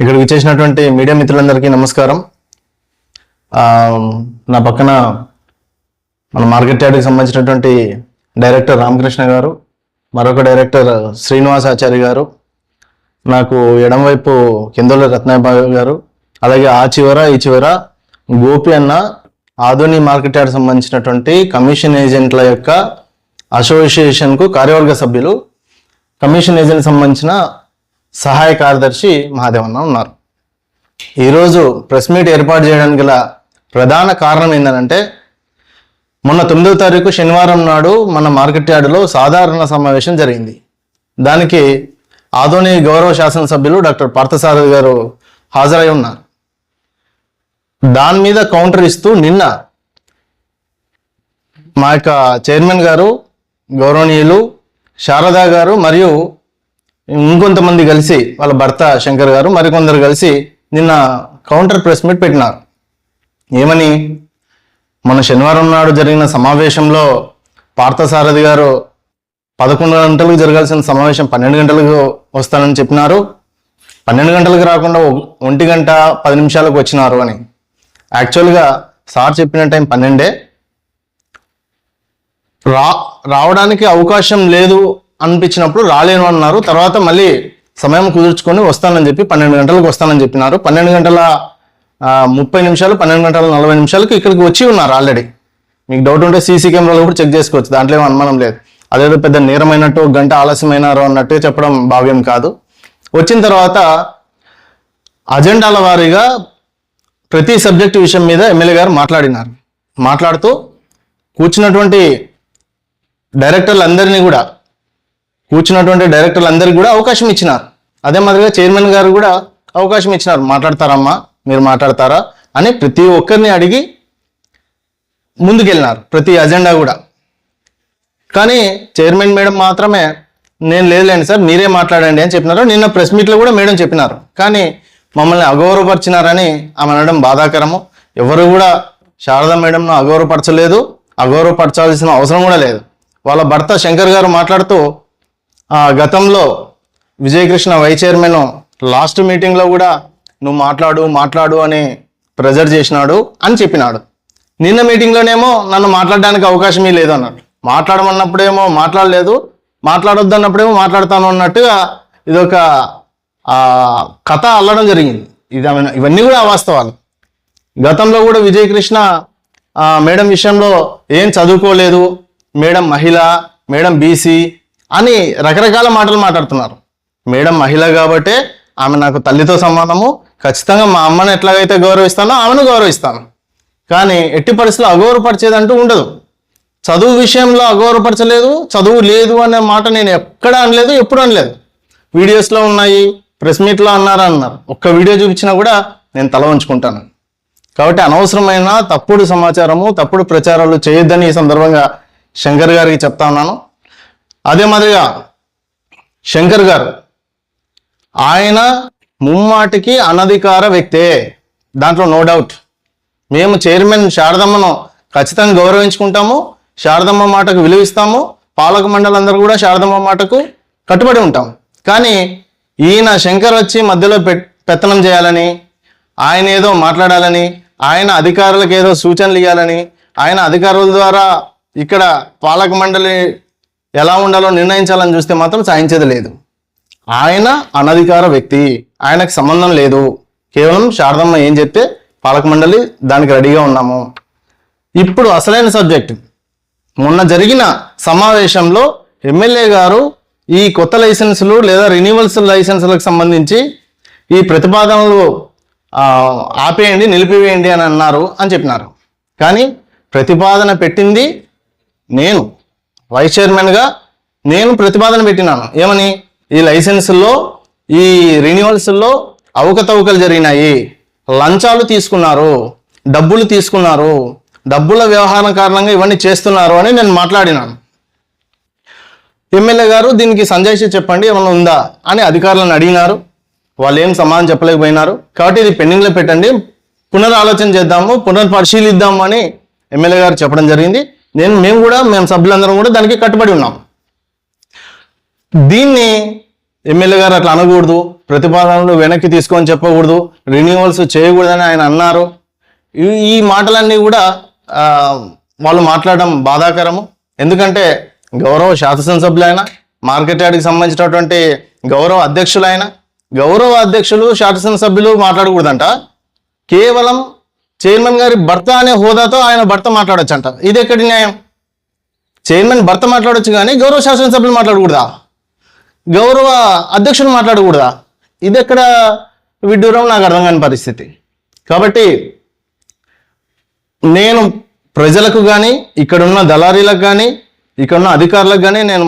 ఇక్కడికి వచ్చేసినటువంటి మీడియా మిత్రులందరికీ నమస్కారం. నా పక్కన మన మార్కెట్ యార్డ్కి సంబంధించినటువంటి డైరెక్టర్ రామకృష్ణ గారు, మరొక డైరెక్టర్ శ్రీనివాసాచారి గారు, నాకు ఎడమవైపు కిందోళ్ళ రత్నాబాబు గారు, అలాగే ఆ చివర ఈ చివర గోపి అన్న ఆధుని మార్కెట్ యార్డ్ సంబంధించినటువంటి కమిషన్ ఏజెంట్ల యొక్క అసోసియేషన్కు కార్యవర్గ సభ్యులు, కమిషన్ ఏజెంట్ సంబంధించిన సహాయ కార్యదర్శి మహాదేవన్న ఉన్నారు. ఈరోజు ప్రెస్ మీట్ ఏర్పాటు చేయడానికి గల ప్రధాన కారణం ఏంటంటే, మొన్న 9వ తారీఖు శనివారం నాడు మన మార్కెట్ యార్డులో సాధారణ సమావేశం జరిగింది. దానికి ఆధుని గౌరవ శాసనసభ్యులు డాక్టర్ పార్థసారథి గారు హాజరై ఉన్నారు. దాని మీద కౌంటర్ ఇస్తూ నిన్న మా యొక్క చైర్మన్ గారు గౌరవనీయులు శారదా గారు మరియు ఇంకొంతమంది కలిసి, వాళ్ళ భర్త శంకర్ గారు మరికొందరు కలిసి నిన్న కౌంటర్ ప్రెస్ మీట్ పెట్టినారు. ఏమని, మన శనివారం నాడు జరిగిన సమావేశంలో పార్థసారథి గారు 11 గంటలకు జరగాల్సిన సమావేశం 12 గంటలకు వస్తానని చెప్పినారు. 12 గంటలకు రాకుండా 1 గంట 10 నిమిషాలకు వచ్చినారు అని. యాక్చువల్గా సార్ చెప్పిన టైం 12. రావడానికి అవకాశం లేదు అనిపించినప్పుడు రాలేను అన్నారు. తర్వాత మళ్ళీ సమయం కుదుర్చుకొని వస్తానని చెప్పి 12 గంటలకు వస్తానని చెప్పినారు. 12 గంటల 30 నిమిషాలు 12 గంటల 40 నిమిషాలకు ఇక్కడికి వచ్చి ఉన్నారు ఆల్రెడీ. మీకు డౌట్ ఉంటే సీసీ కెమెరాలు కూడా చెక్ చేసుకోవచ్చు, దాంట్లో ఏం అనుమానం లేదు. అదేదో పెద్ద నేరమైనట్టు గంట ఆలస్యమైనారు అన్నట్టు చెప్పడం భావ్యం కాదు. వచ్చిన తర్వాత అజెండాల వారీగా ప్రతి సబ్జెక్టు విషయం మీద ఎమ్మెల్యే గారు మాట్లాడినారు. మాట్లాడుతూ కూర్చున్నటువంటి డైరెక్టర్లందరికీ కూడా అవకాశం ఇచ్చినారు. అదే మాదిరిగా చైర్మన్ గారు కూడా అవకాశం ఇచ్చినారు. మాట్లాడతారమ్మా, మీరు మాట్లాడతారా అని ప్రతి ఒక్కరిని అడిగి ముందుకెళ్ళినారు, ప్రతి అజెండా కూడా. కానీ చైర్మన్ మేడం మాత్రమే నేను లేదులేండి సార్ మీరే మాట్లాడండి అని చెప్పినారు. నిన్న ప్రెస్ మీట్లో కూడా మేడం చెప్పినారు. కానీ మమ్మల్ని అగౌరవపరిచినారని ఆమె అనడం బాధాకరము. ఎవరు కూడా శారదా మేడంను అగౌరవపరచలేదు, అగౌరవపరచాల్సిన అవసరం కూడా లేదు. వాళ్ళ భర్త శంకర్ గారు మాట్లాడుతూ గతంలో విజయకృష్ణ వైస్ చైర్మన్ లాస్ట్ మీటింగ్లో కూడా నువ్వు మాట్లాడు అని ప్రెజర్ చేసినాడు అని చెప్పినాడు. నిన్న మీటింగ్లోనేమో నన్ను మాట్లాడడానికి అవకాశమే లేదు అన్నాడు. మాట్లాడమన్నప్పుడేమో మాట్లాడలేదు, మాట్లాడొద్దు అన్నప్పుడేమో మాట్లాడతాను అన్నట్టుగా ఇదొక కథ అల్లడం జరిగింది. ఇవన్నీ కూడా అవాస్తవాలు. గతంలో కూడా విజయకృష్ణ మేడం విషయంలో ఏం చదువుకోలేదు, మేడం మహిళ, మేడం బీసీ అని రకరకాల మాటలు మాట్లాడుతున్నారు. మేడం మహిళ కాబట్టే ఆమె నాకు తల్లితో సమానము, ఖచ్చితంగా మా అమ్మను ఎట్లాగైతే గౌరవిస్తానో ఆమెను గౌరవిస్తాను. కానీ ఎట్టి పరిస్థితుల్లో అగౌరవపరిచేదంటూ ఉండదు. చదువు విషయంలో అగౌరవపరచలేదు, చదువు లేదు అనే మాట నేను ఎక్కడ అనలేదు, ఎప్పుడు అనలేదు. వీడియోస్లో ఉన్నాయి, ప్రెస్ మీట్లో అన్నారు. ఒక్క వీడియో చూపించినా కూడా నేను తల వంచుకుంటాను. కాబట్టి అనవసరమైన తప్పుడు సమాచారము, తప్పుడు ప్రచారాలు చేయొద్దని ఈ సందర్భంగా శంకర్ గారికి చెప్తా ఉన్నాను. అదే మాదిరిగా శంకర్ గారు ఆయన ముమ్మాటికి అనధికార వ్యక్తే, దాంట్లో నో డౌట్. మేము చైర్మన్ శారదమ్మను ఖచ్చితంగా గౌరవించుకుంటాము, శారదమ్మ మాటకు విలువిస్తాము, పాలక మండలందరూ కూడా శారదమ్మ మాటకు కట్టుబడి ఉంటాం. కానీ ఈయన శంకర్ వచ్చి మధ్యలో పెత్తనం చేయాలని, ఆయన ఏదో మాట్లాడాలని, ఆయన అధికారులకు ఏదో సూచనలు ఇవ్వాలని, ఆయన అధికారుల ద్వారా ఇక్కడ పాలక మండలి ఎలా ఉండాలో నిర్ణయించాలని చూస్తే మాత్రం సాధించేది లేదు. ఆయన అనధికార వ్యక్తి, ఆయనకు సంబంధం లేదు. కేవలం శారదమ్మ ఏం చెప్తే పాలక మండలి దానికి రెడీగా ఉన్నాము. ఇప్పుడు అసలైన సబ్జెక్ట్, మొన్న జరిగిన సమావేశంలో ఎమ్మెల్యే గారు ఈ కొత్త లైసెన్సులు లేదా రెన్యువల్స్ లైసెన్సులకు సంబంధించి ఈ ప్రతిపాదనలు ఆపేయండి, నిలిపివేయండి అని అన్నారు అని చెప్పినారు. కానీ ప్రతిపాదన పెట్టింది నేను, వైస్ చైర్మన్గా నేను ప్రతిపాదన పెట్టినాను. ఏమని, ఈ లైసెన్సుల్లో ఈ రెన్యువల్స్లో అవకతవకలు జరిగినాయి, లంచాలు తీసుకున్నారు, డబ్బులు తీసుకున్నారు, డబ్బుల వ్యవహారం కారణంగా ఇవన్నీ చేస్తున్నారు అని నేను మాట్లాడినాను. ఎమ్మెల్యే గారు దీనికి సంజాయిషి చెప్పండి ఏమన్నా ఉందా అని అధికారులను అడిగినారు. వాళ్ళు ఏం సమాధానం చెప్పలేకపోయినారు. కాబట్టి ఇది పెండింగ్లో పెట్టండి, పునరాలోచన చేద్దాము, పునర్పరిశీలిద్దాము అని ఎమ్మెల్యే గారు చెప్పడం జరిగింది. మేము సభ్యులందరం కూడా దానికి కట్టుబడి ఉన్నాం. దీన్ని ఎమ్మెల్యే గారు అట్లా అనకూడదు, ప్రతిపాదనలు వెనక్కి తీసుకొని చెప్పకూడదు, రిన్యూవల్స్ చేయకూడదని ఆయన అన్నారు. ఈ మాటలన్నీ కూడా వాళ్ళు మాట్లాడడం బాధాకరము. ఎందుకంటే గౌరవ శాసనసభ్యులైన, మార్కెట్ యార్డ్కి సంబంధించినటువంటి గౌరవ అధ్యక్షులు శాసనసభ్యులు మాట్లాడకూడదంట. కేవలం చైర్మన్ గారి భర్త అనే హోదాతో ఆయన భర్త మాట్లాడొచ్చంట. ఇది ఎక్కడి న్యాయం? చైర్మన్ భర్త మాట్లాడొచ్చు కానీ గౌరవ శాసనసభ్యులు మాట్లాడకూడదా? గౌరవ అధ్యక్షులు మాట్లాడకూడదా? ఇది ఎక్కడ విడ్డూరం, నాకు అర్థం కాని పరిస్థితి. కాబట్టి నేను ప్రజలకు కానీ, ఇక్కడున్న దళారీలకు కానీ, ఇక్కడున్న అధికారులకు కానీ నేను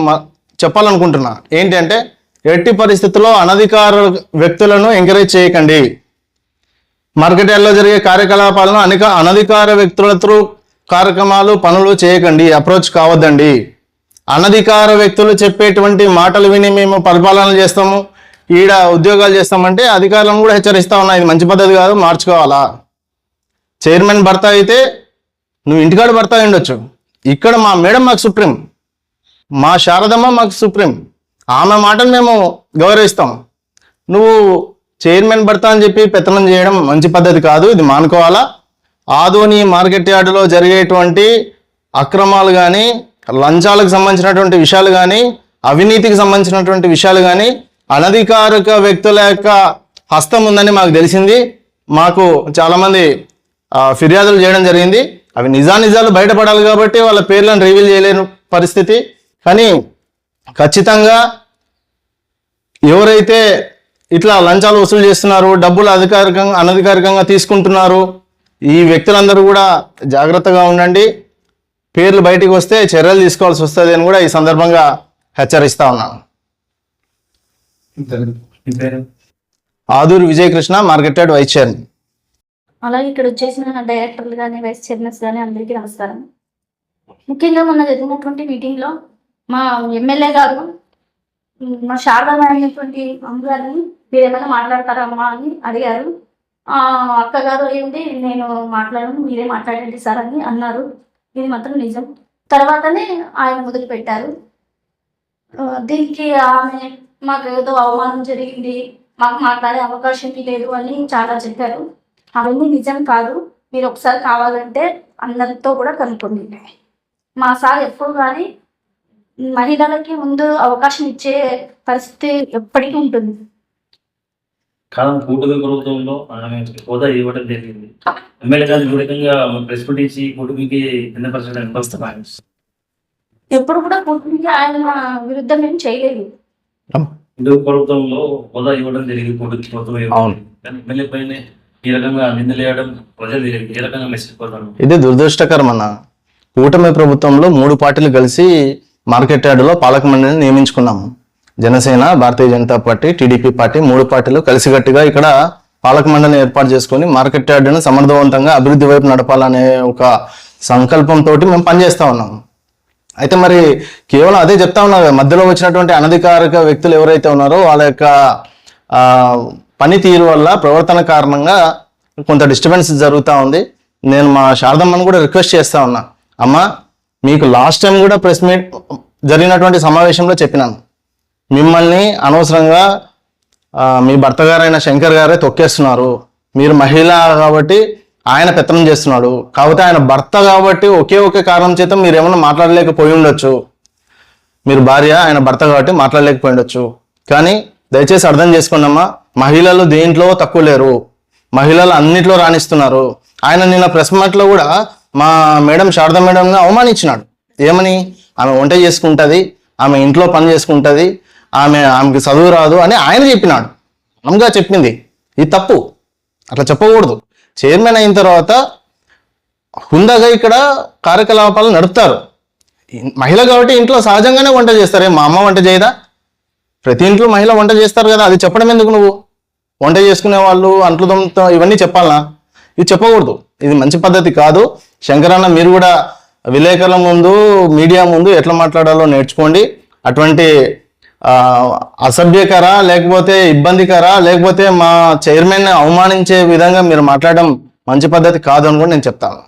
చెప్పాలనుకుంటున్నా ఏంటంటే, ఎట్టి పరిస్థితుల్లో అనధికార వ్యక్తులను ఎంకరేజ్ చేయకండి. మార్కెట్ యార్డ్లో జరిగే కార్యకలాపాలను అనధికార వ్యక్తులతో కార్యక్రమాలు, పనులు చేయకండి, అప్రోచ్ కావద్దండి. అనధికార వ్యక్తులు చెప్పేటువంటి మాటలు విని మేము పరిపాలన చేస్తాము, ఈడ ఉద్యోగాలు చేస్తామంటే అధికారులను కూడా హెచ్చరిస్తా ఉన్నా, ఇది మంచి పద్ధతి కాదు, మార్చుకోవాలా. చైర్మన్ భర్త అయితే నువ్వు ఇంటికాడ భర్త ఉండొచ్చు, ఇక్కడ మా మేడం మాకు సుప్రీం, మా శారదమ్మ మాకు సుప్రీం, ఆమె మాటను మేము గౌరవిస్తాం. నువ్వు చైర్మన్ భర్త అని చెప్పి పెత్తనం చేయడం మంచి పద్ధతి కాదు, ఇది మానుకోవాలా. ఆదోని మార్కెట్ యార్డులో జరిగేటువంటి అక్రమాలు కానీ, లంచాలకు సంబంధించినటువంటి విషయాలు కానీ, అవినీతికి సంబంధించినటువంటి విషయాలు కానీ, అనధికారిక వ్యక్తుల యొక్క హస్తం ఉందని మాకు తెలిసింది. మాకు చాలామంది ఫిర్యాదులు చేయడం జరిగింది. అవి నిజాలు బయటపడాలి కాబట్టి వాళ్ళ పేర్లను రివీల్ చేయలేని పరిస్థితి. కానీ ఖచ్చితంగా ఎవరైతే ఇట్లా లంచాలు వసూలు చేస్తున్నారు, డబ్బులు అనధికారికంగా తీసుకుంటున్నారు, ఈ వ్యక్తులందరూ కూడా జాగ్రత్తగా ఉండండి. పేర్లు బయటికి వస్తే చర్యలు తీసుకోవాల్సి వస్తుంది అని కూడా ఈ సందర్భంగా హెచ్చరిస్తా ఉన్నాను. Aduri Vijayakrishna, market yard vice chairman. అలాగే ఇక్కడ వచ్చేసిన డైరెక్టర్లు కానీ, వైస్ చైర్మన్స్ కానీ అందరికీ నమస్కారం. ముఖ్యంగా మొన్న జరిగినటువంటి మీటింగ్లో మా ఎమ్మెల్యే గారు మా శారదమ్మ అనేటువంటి అమ్మగారిని మీరు ఏమైనా మాట్లాడతారమ్మా అని అడిగారు. అక్కగారు ఏంటి నేను మాట్లాడను, మీరే మాట్లాడండి సార్ అని అన్నారు. ఇది మాత్రం నిజం. తర్వాతనే ఆయన మొదలు పెట్టారు. దీనికి ఆమె మాకు ఏదో అవమానం జరిగింది, మాకు మాట్లాడే అవకాశం లేదు అని చాలా చెప్పారు. అవన్నీ నిజం కాదు. మీరు ఒకసారి కావాలంటే అందరితో కూడా కనుక్కోండి. మా సార్ ఎప్పుడు కానీ మహిళలకి ముందు అవకాశం ఇచ్చే పరిస్థితి ఎప్పటికీ ఉంటుంది. కాలం కూటమి ప్రభుత్వంలో హోదా ఇవ్వడం జరిగింది. ఎమ్మెల్యే గారిని విధంగా ప్రెస్ మీట్ ఇచ్చి కూటమికి భిన్నపరచడానికి ఎప్పుడు కూడా కూటమికి ఆయన విరుద్ధం ఏం చేయలేదు. కూటమి ప్రభుత్వంలో హోదా ఇవ్వడం జరిగింది కూటమి ప్రభుత్వం. కానీ ఎమ్మెల్యే పైన ఈ రకంగా నిందలేయడం ప్రజలు ఏ రకంగా మెసేజ్ పోతారు? ఇది దురదృష్టకరం అన్న. కూటమి ప్రభుత్వంలో 3 పార్టీలు కలిసి మార్కెట్ యార్డులో పాలక మండలిని నియమించుకున్నాము. Janasena, Bharatiya Janata party, TDP party 3 పార్టీలు కలిసికట్టుగా ఇక్కడ పాలక మండలిని ఏర్పాటు చేసుకొని మార్కెట్ యార్డును సమర్థవంతంగా అభివృద్ధి వైపు నడపాలనే ఒక సంకల్పంతో మేము పనిచేస్తా ఉన్నాము. అయితే మరి కేవలం అదే చెప్తా ఉన్నారు, మధ్యలో వచ్చినటువంటి అనధికారిక వ్యక్తులు ఎవరైతే ఉన్నారో వాళ్ళ యొక్క పనితీరు వల్ల, ప్రవర్తన కారణంగా కొంత డిస్టర్బెన్స్ జరుగుతూ ఉంది. నేను మా శారదమ్మను కూడా రిక్వెస్ట్ చేస్తా ఉన్నా, అమ్మ మీకు లాస్ట్ టైం కూడా ప్రెస్ మీట్ జరిగినటువంటి సమావేశంలో చెప్పినాను, మిమ్మల్ని అనవసరంగా మీ భర్త గారైన శంకర్ గారే తొక్కేస్తున్నారు. మీరు మహిళ కాబట్టి ఆయన పెత్తనం చేస్తున్నాడు, కాకపోతే ఆయన భర్త కాబట్టి ఒకే కారణం చేత మీరు ఏమన్నా మాట్లాడలేకపోయి ఉండొచ్చు. మీరు భార్య, ఆయన భర్త కాబట్టి మాట్లాడలేకపోయి ఉండొచ్చు. కానీ దయచేసి అర్థం చేసుకోండి అమ్మా, మహిళలు దేంట్లో తక్కువ లేరు, మహిళలు అన్నిట్లో రాణిస్తున్నారు. ఆయన నిన్న ప్రెస్ మీట్లో కూడా మా మేడం శారద మేడంని అవమానించినాడు. ఏమని? ఆమె వంట చేసుకుంటుంది, ఆమె ఇంట్లో పని చేసుకుంటుంది, ఆమెకి చదువు రాదు అని ఆయన చెప్పినాడు. అమ్మగా చెప్పింది. ఇది తప్పు, అట్లా చెప్పకూడదు. చైర్మన్ అయిన తర్వాత హుందాగా ఇక్కడ కార్యకలాపాలు నడుపుతారు. మహిళ కాబట్టి ఇంట్లో సహజంగానే వంట చేస్తారు. మా అమ్మ వంట చేయదా? ప్రతి ఇంట్లో మహిళ వంట చేస్తారు కదా, అది చెప్పడం ఎందుకు? నువ్వు వంట చేసుకునే వాళ్ళు అంట్లు తోముతో ఇవన్నీ చెప్పాలనా? ఇది చెప్పకూడదు, ఇది మంచి పద్ధతి కాదు. శంకరన్న, మీరు కూడా విలేకరుల ముందు, మీడియా ముందు ఎట్లా మాట్లాడాలో నేర్చుకోండి. అటువంటి అసభ్యకర, లేకపోతే ఇబ్బందికర, లేకపోతే మా చైర్మన్ అవమానించే విధంగా మీరు మాట్లాడడం మంచి పద్ధతి కాదు అని కూడా నేను చెప్తాను.